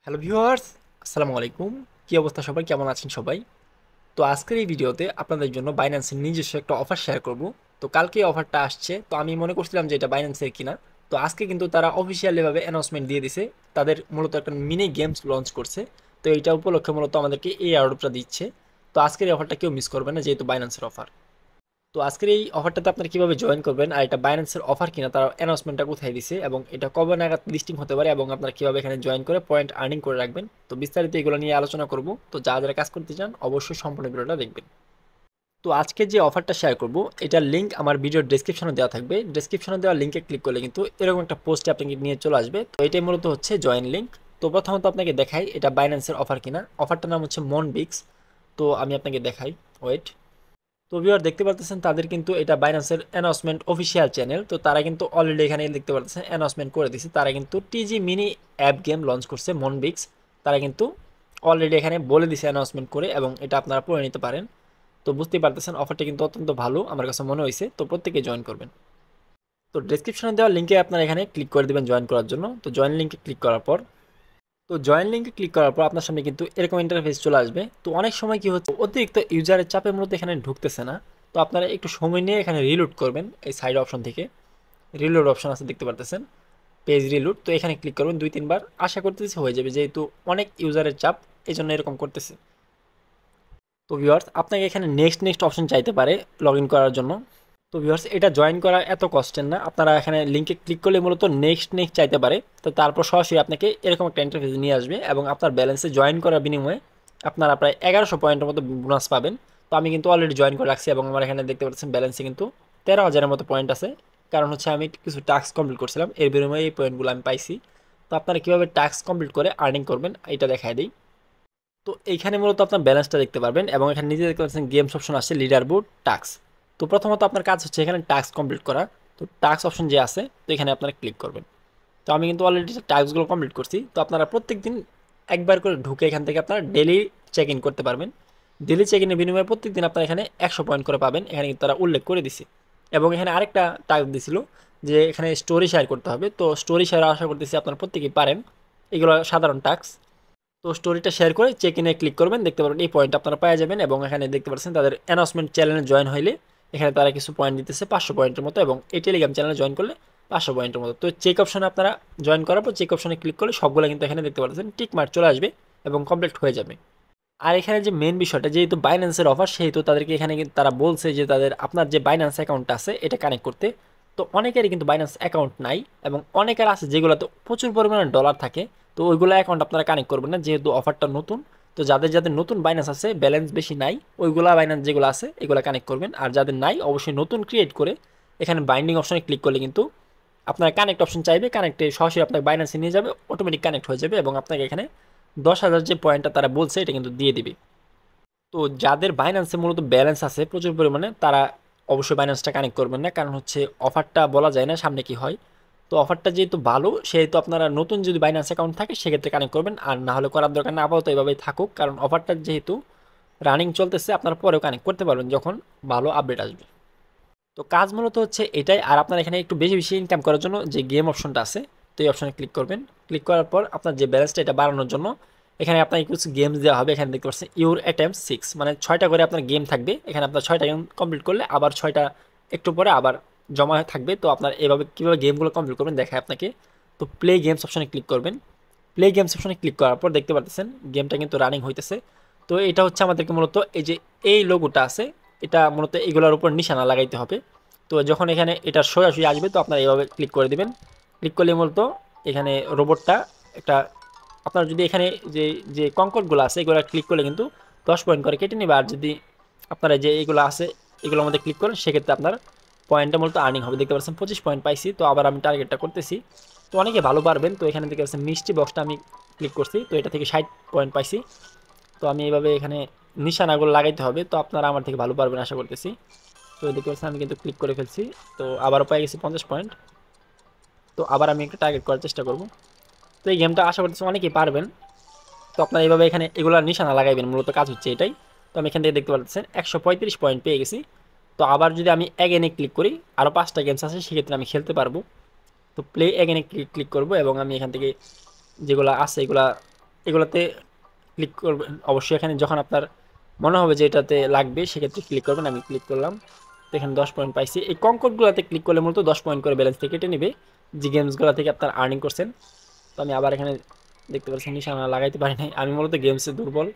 Hello viewers, আসসালামু আলাইকুম। কী অবস্থা সবাই, কেমন আছেন সবাই? তো আজকের এই ভিডিওতে আপনাদের জন্য বাইন্যান্সের নিজস্ব একটা অফার শেয়ার করব। তো কালকে অফারটা আসছে, তো আমি মনে করছিলাম যে এটা বাইন্যান্সের কিনা। তো আজকে কিন্তু তারা অফিসিয়ালিভাবে অ্যানাউন্সমেন্ট দিয়ে দিছে, তাদের মূলত একটা মিনি গেমস লঞ্চ করছে। তো এইটা উপলক্ষে মূলত আমাদেরকে এই অ্যাডটা দিচ্ছে। তো আজকের এই অফারটা কেউ মিস করবে না, যেহেতু বাইন্যান্সের অফার। তো আজকের এই অফারটাতে আপনারা কিভাবে জয়েন করবেন, আর এটা বাইন্যান্সের অফার কিনা, তার অ্যানাউন্সমেন্টটা কোথায় দিছে এবং এটা কবে নাগাদ লিস্টিং হতে পারে, এবং আপনারা কিভাবে এখানে জয়েন করে পয়েন্ট আর্নিং করে রাখবেন, তো বিস্তারিত এগুলো নিয়ে আলোচনা করব। তো যারা যারা কাজ করতে চান অবশ্যই সম্পূর্ণ ভিডিওটা দেখবেন। তো আজকে যে অফারটা শেয়ার করব, এটার লিঙ্ক আমার ভিডিওর ডেসক্রিপশনে দেওয়া থাকবে। ডেসক্রিপশনে দেওয়া লিঙ্কে ক্লিক করলে কিন্তু এরকম একটা পোস্টে আপনাকে নিয়ে চলে আসবে। তো এটাই মূলত হচ্ছে জয়েন লিঙ্ক। তো প্রথমত আপনাকে দেখাই এটা বাইন্যান্সের অফার কিনা। অফারটার নাম হচ্ছে মনবিক্স। তো আমি আপনাকে দেখাই, ওয়েট। তো ভিউয়ার দেখতে পারতেছেন তাদের কিন্তু এটা বাইন্যান্সের অ্যানাউন্সমেন্ট অফিসিয়াল চ্যানেল। তো তারা কিন্তু অলরেডি এখানে দেখতে পারতেছেন অ্যানাউন্সমেন্ট করে দিয়েছে। তারা কিন্তু টিজি মিনি অ্যাপ গেম লঞ্চ করছে মনবিক্স। তারা কিন্তু অলরেডি এখানে বলে দিছে অ্যানাউন্সমেন্ট করে, এবং এটা আপনারা পড়ে নিতে পারেন। তো বুঝতেই পারতেছেন অফারটা কিন্তু অত্যন্ত ভালো আমার কাছে মনে হয়েছে। তো প্রত্যেকে জয়েন করবেন। তো ডেসক্রিপশনে দেওয়া লিঙ্কে আপনারা এখানে ক্লিক করে দেবেন জয়েন করার জন্য। তো জয়েন লিঙ্কে ক্লিক করার পর, তো জয়েন লিঙ্কে ক্লিক করার পর আপনার সামনে কিন্তু এরকম ইন্টারফেস চলে আসবে। তো অনেক সময় কি হচ্ছে, অতিরিক্ত ইউজারের চাপের মধ্যে এখানে ঢুকতেছে না। তো আপনারা একটু সময় নিয়ে এখানে রিলোড করবেন। এই সাইড অপশন থেকে রিলোড অপশন আছে, দেখতে পারতেছেন পেজ রিলোড। তো এখানে ক্লিক করবেন 2-3 বার, আশা করতেছি হয়ে যাবে, যেহেতু অনেক ইউজারের চাপ এই জন্য এরকম করতেছে। তো ভিউয়ার্স আপনাকে এখানে নেক্সট নেক্সট অপশন চাইতে পারে লগ ইন করার জন্য। তো ভিউয়ার্স এটা জয়েন করা এত কষ্টের না, আপনারা এখানে লিঙ্কে ক্লিক করলে মূলত নেক্সট নেক্সট চাইতে পারে। তো তারপর সরাসরি আপনাকে এরকম একটা ইন্টারফেস নিয়ে আসবে, এবং আপনার ব্যালেন্সে জয়েন করার বিনিময়ে আপনারা প্রায় 1100 পয়েন্টের মতো বোনাস পাবেন। তো আমি কিন্তু অলরেডি জয়েন করে রাখছি, এবং আমার এখানে দেখতে পাচ্ছেন ব্যালেন্সে কিন্তু 13,000-এর মতো পয়েন্ট আছে। কারণ হচ্ছে আমি কিছু টাস্ক কমপ্লিট করছিলাম, এর বিনিময়ে এই পয়েন্টগুলো আমি পাইছি। তো আপনারা কীভাবে টাস্ক কমপ্লিট করে আর্নিং করবেন এটা দেখায় দিই। তো এইখানে মূলত আপনার ব্যালেন্সটা দেখতে পারবেন, এবং এখানে নিজে দেখতে পাচ্ছেন গেমস অপশন আসছে, লিডার বোর্ড, টাস্ক। তো প্রথমত আপনার কাজ হচ্ছে এখানে টাস্ক কমপ্লিট করা। তো টাস্ক অপশন যে আছে, তো এখানে আপনারা ক্লিক করবেন। তো আমি কিন্তু অলরেডি টাস্কগুলো কমপ্লিট করছি। তো আপনারা প্রত্যেক দিন একবার করে ঢুকে এখান থেকে আপনারা ডেলি চেক ইন করতে পারবেন। ডেলি চেক ইনের বিনিময়ে প্রত্যেক দিন আপনারা এখানে 100 পয়েন্ট করে পাবেন, এখানে কিন্তু তারা উল্লেখ করে দিছে। এবং এখানে আরেকটা টাস্ক দিছিল যে এখানে স্টোরি শেয়ার করতে হবে। তো স্টোরি শেয়ার আশা করতেছি আপনারা প্রত্যেকেই পারেন, এগুলো সাধারণ টাস্ক। তো স্টোরিটা শেয়ার করে চেক ইনে ক্লিক করবেন, দেখতে পারবেন এই পয়েন্ট আপনারা পাওয়া যাবেন। এবং এখানে দেখতে পাচ্ছেন তাদের অ্যানাউন্সমেন্ট চ্যানেলে জয়েন হইলে এখানে তারা কিছু পয়েন্ট দিতেছে 500 পয়েন্টের মতো, এবং এই টেলিগ্রাম চ্যানেলে জয়েন করলে 500 পয়েন্টের মতো। তো চেক অপশনে আপনারা জয়েন করার পর চেক অপশনে ক্লিক করলে সবগুলো কিন্তু এখানে দেখতে পাচ্ছেন টিক মার্ক চলে আসবে এবং কমপ্লিট হয়ে যাবে। আর এখানে যে মেন বিষয়টা, যেহেতু বাইন্যান্সের অফার, সেহেতু তাদেরকে এখানে কিন্তু তারা বলছে যে তাদের আপনার যে বাইন্যান্স অ্যাকাউন্টটা আছে এটা কানেক্ট করতে। তো অনেকেরই কিন্তু বাইন্যান্স অ্যাকাউন্ট নাই, এবং অনেকের আছে যেগুলোতে প্রচুর পরিমাণে ডলার থাকে। তো ওইগুলো অ্যাকাউন্ট আপনারা কানেক্ট করবেন না, যেহেতু অফারটা নতুন। তো যাদের যাদের নতুন বাইন্যান্স আছে, ব্যালেন্স বেশি নাই, ওইগুলা বাইন্যান্স যেগুলো আছে এগুলো কানেক্ট করবেন। আর যাদের নাই অবশ্যই নতুন ক্রিয়েট করে এখানে বাইন্ডিং অপশনে ক্লিক করলে কিন্তু আপনার কানেক্ট অপশন চাইবে, কানেক্টে সরাসরি আপনাকে বাইন্যান্সে নিয়ে যাবে, অটোমেটিক কানেক্ট হয়ে যাবে, এবং আপনাকে এখানে 10,000 যে পয়েন্টটা তারা বলছে এটা কিন্তু দিয়ে দিবে। তো যাদের বাইন্যান্সে মূলত ব্যালেন্স আছে প্রচুর পরিমাণে, তারা অবশ্যই বাইন্যান্সটা কানেক্ট করবেন না, কারণ হচ্ছে অফারটা বলা যায় না সামনে কি হয়। তো অফারটা যেহেতু ভালো, সেহেতু আপনারা নতুন যদি বাইন্যান্স অ্যাকাউন্ট থাকে সেক্ষেত্রে কানেক্ট করবেন, আর না হলে করার দরকার না, আপাতত এভাবেই থাকুক। কারণ অফারটা যেহেতু রানিং চলতেছে, আপনারা পরেও কানেক্ট করতে পারবেন যখন ভালো আপডেট আসবে। তো কাজ মূলত হচ্ছে এটাই। আর আপনার এখানে একটু বেশি বেশি ইনকাম করার জন্য যে গেম অপশনটা আছে, তো এই অপশনে ক্লিক করবেন। ক্লিক করার পর আপনার যে ব্যালেন্সটা এটা বাড়ানোর জন্য এখানে আপনাকে কিছু গেমস দেওয়া হবে। এখানে দেখতে পাচ্ছেন ইউর অ্যাটেম্প 6, মানে 6টা করে আপনার গেম থাকবে। এখানে আপনার 6টা গেম কমপ্লিট করলে আবার 6টা একটু পরে আবার জমা থাকবে। তো আপনার এভাবে কীভাবে গেমগুলো কমপ্লিট করবেন দেখায় আপনাকে। তো প্লে গেমস অপশনে ক্লিক করবেন। প্লে গেমস অপশনে ক্লিক করার পর দেখতে পাচ্ছেন গেমটা কিন্তু রানিং হইতেছে। তো এটা হচ্ছে আমাদেরকে মূলত এই যে এই লোগোটা আছে, এটা মূলত এগুলোর উপর নিশানা লাগাইতে হবে। তো যখন এখানে এটা সোজাসুজি আসবে, তো আপনারা এইভাবে ক্লিক করে দেবেন। ক্লিক করলে মূলত এখানে রোবটটা একটা, আপনার যদি এখানে যে যে কঙ্করগুলো আছে এগুলো ক্লিক করলে কিন্তু 10 পয়েন্ট করে কেটে নেবে। আর যদি আপনারা যে এইগুলো আছে এগুলোর মধ্যে ক্লিক করেন, সেক্ষেত্রে আপনার পয়েন্টটা মূলত আর্নিং হবে। দেখতে পাচ্ছেন 25 পয়েন্ট পাইছি। তো আবার আমি টার্গেটটা করতেছি। তো অনেকে ভালো পারবেন। তো এখানে দেখতে পাচ্ছেন মিষ্টি বক্সটা আমি ক্লিক করছি, তো এটা থেকে 60 পয়েন্ট পাইছি। তো আমি এইভাবে এখানে নিশানাগুলো লাগাইতে হবে। তো আপনারা আমার থেকে ভালো পারবেন আশা করতেছি। তো দেখতে পাচ্ছেন আমি কিন্তু ক্লিক করে ফেলছি। তো আবারও পেয়ে গেছি 50 পয়েন্ট। তো আবার আমি একটু টার্গেট করার চেষ্টা করব। তো এই গেমটা আশা করতেছি অনেকেই পারবেন। তো আপনারা এইভাবে এখানে এগুলো নিশানা লাগাইবেন, মূলত কাজ হচ্ছে এটাই। তো আমি এখান থেকে দেখতে পাচ্ছেন 135 পয়েন্ট পেয়ে গেছি। তো আবার যদি আমি অ্যাগেনে ক্লিক করি, আরও 5টা গেমস আছে, সেক্ষেত্রে আমি খেলতে পারবো। তো প্লে অ্যাগেনে ক্লিক করব, এবং আমি এখান থেকে যেগুলো আছে এগুলা এগুলোতে ক্লিক করবেন অবশ্যই। এখানে যখন আপনার মনে হবে যে এটাতে লাগবে সেক্ষেত্রে ক্লিক করবেন। আমি ক্লিক করলাম, তো এখানে 10 পয়েন্ট পাইছি। এই কঙ্করগুলোতে ক্লিক করলে মূলত 10 পয়েন্ট করে ব্যালেন্স থেকে কেটে নেবে, যে গেমসগুলো থেকে আপনার আর্নিং করছেন। তো আমি আবার এখানে দেখতে পাচ্ছেন নিশানা লাগাইতে পারি নাই, আমি মূলত গেমসে দুর্বল।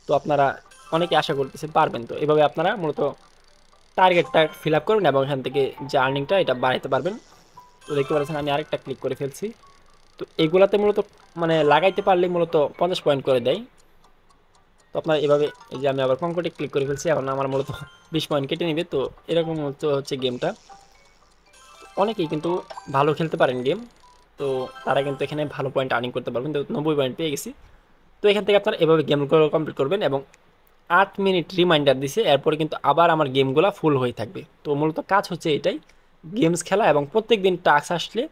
তো আপনারা অনেকে আশা করতেছেন পারবেন, তো এভাবে আপনারা মূলত টার্গেটটা ফিল আপ করবেন এবং এখান থেকে যে আর্নিংটা এটা বাড়াইতে পারবেন। তো দেখতে পাচ্ছেন আমি আরেকটা ক্লিক করে ফেলছি। তো এগুলাতে মূলত মানে লাগাইতে পারলে মূলত 50 পয়েন্ট করে দেয়। তো আপনার এভাবে, এই যে আমি আবার কঙ্কটে ক্লিক করে ফেলছি, এখন আমার মূলত 20 পয়েন্ট কেটে নেবে। তো এরকম হচ্ছে গেমটা। অনেকেই কিন্তু ভালো খেলতে পারেন গেম, তো তারা কিন্তু এখানে ভালো পয়েন্ট আর্নিং করতে পারবেন। তো 90 পয়েন্ট পেয়ে গেছি। তো এখান থেকে আপনারা এভাবে গেমগুলো কমপ্লিট করবেন এবং 8 মিনিট রিমাইন্ডার দিছে, এরপরে কিন্তু আবার আমার গেমগুলো ফুল হয়ে থাকবে। তো মূলত কাজ হচ্ছে এটাই, গেমস খেলা এবং প্রত্যেক দিন টাস্ক আসলে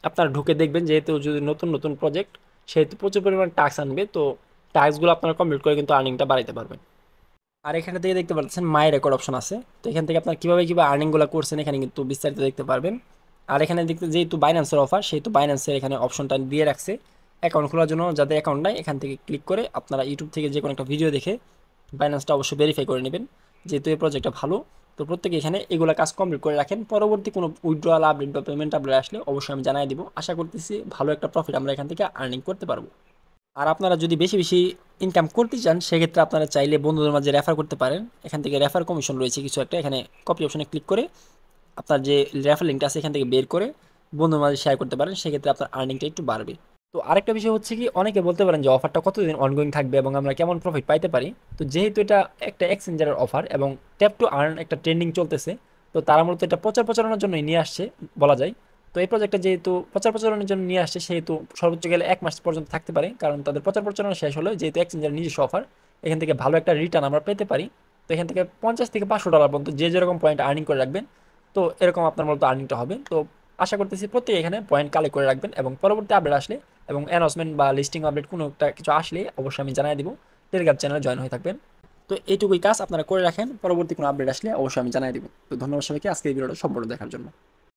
আপনারা ঢুকে দেখবেন, যেহেতু যদি নতুন নতুন প্রজেক্ট সেহেতু প্রচুর পরিমাণ টাস্ক আনবে। তো টাস্কগুলো আপনারা কমপ্লিট করে কিন্তু আর্নিংটা বাড়াইতে পারবেন। আর এখানে থেকে দেখতে পাচ্ছেন মাই রেকর্ড অপশন আছে। তো এখান থেকে আপনার কীভাবে আর্নিংগুলো করছেন এখানে কিন্তু বিস্তারিত দেখতে পারবেন। আর এখানে দেখতে যেহেতু বাইন্যান্সের অফার, সেহেতু বাইন্যান্সের এখানে অপশনটা দিয়ে রাখছে অ্যাকাউন্ট খোলার জন্য। যাদের অ্যাকাউন্ট নাই এখান থেকে ক্লিক করে আপনারা ইউটিউব থেকে যে কোনো একটা ভিডিও দেখে বাইন্যান্সটা অবশ্যই ভেরিফাই করে নেবেন, যেহেতু এই প্রজেক্টটা ভালো। তো প্রত্যেকে এখানে এগুলো কাজ কমপ্লিট করে রাখেন, পরবর্তী কোনো উইথড্রয়াল আপডেট বা পেমেন্ট আপডেট আসলে অবশ্যই আমি জানাই দিব। আশা করতেছি ভালো একটা প্রফিট আমরা এখান থেকে আর্নিং করতে পারবো। আর আপনারা যদি বেশি বেশি ইনকাম করতে চান সেক্ষেত্রে আপনারা চাইলে বন্ধুদের মাঝে রেফার করতে পারেন। এখান থেকে রেফার কমিশন রয়েছে কিছু একটা, এখানে কপি অপশনে ক্লিক করে আপনার যে রেফার লিঙ্কটা আছে এখান থেকে বের করে বন্ধুদের মাঝে শেয়ার করতে পারেন, সেক্ষেত্রে আপনার আর্নিংটা একটু বাড়বে। তো আরেকটা বিষয় হচ্ছে কি, অনেকে বলতে পারেন যে অফারটা কতদিন অনগোয়িং থাকবে এবং আমরা কেমন প্রফিট পাইতে পারি। তো যেহেতু এটা একটা এক্সচেঞ্জারের অফার এবং ট্যাপ টু আর্ন একটা ট্রেন্ডিং চলতেছে, তো তারা মূলত এটা প্রচারণার জন্য নিয়ে আসছে বলা যায়। তো এই প্রজেক্টটা যেহেতু প্রচারণার জন্য নিয়ে আসছে, সেহেতু সর্বোচ্চ গেলে 1 মাস পর্যন্ত থাকতে পারে, কারণ তাদের প্রচারণা শেষ হলে যেহেতু এক্সচেঞ্জারের নিজস্ব অফার, এখান থেকে ভালো একটা রিটার্ন আমরা পেতে পারি। তো এখান থেকে $50 থেকে $500 পর্যন্ত যে যেরকম পয়েন্ট আর্নিং করে রাখবেন, তো এরকম আপনার মূলত আর্নিংটা হবে। তো আশা করতেছি প্রত্যেকে এখানে পয়েন্ট কালেক্ট করে রাখবেন এবং পরবর্তী আপডেট আসলে এবং অ্যানাউন্সমেন্ট বা লিস্টিং আপডেট কোনো একটা কিছু আসলে অবশ্যই আমি জানাই দিব। টেলিগ্রাম চ্যানেলে জয়েন হয়ে থাকবেন। তো এইটুকুই কাজ আপনারা করে রাখেন, পরবর্তী কোনো আপডেট আসলে অবশ্যই আমি জানাই দিব। তো ধন্যবাদ সবাইকে আজকে এই ভিডিওটা সম্পূর্ণ দেখার জন্য।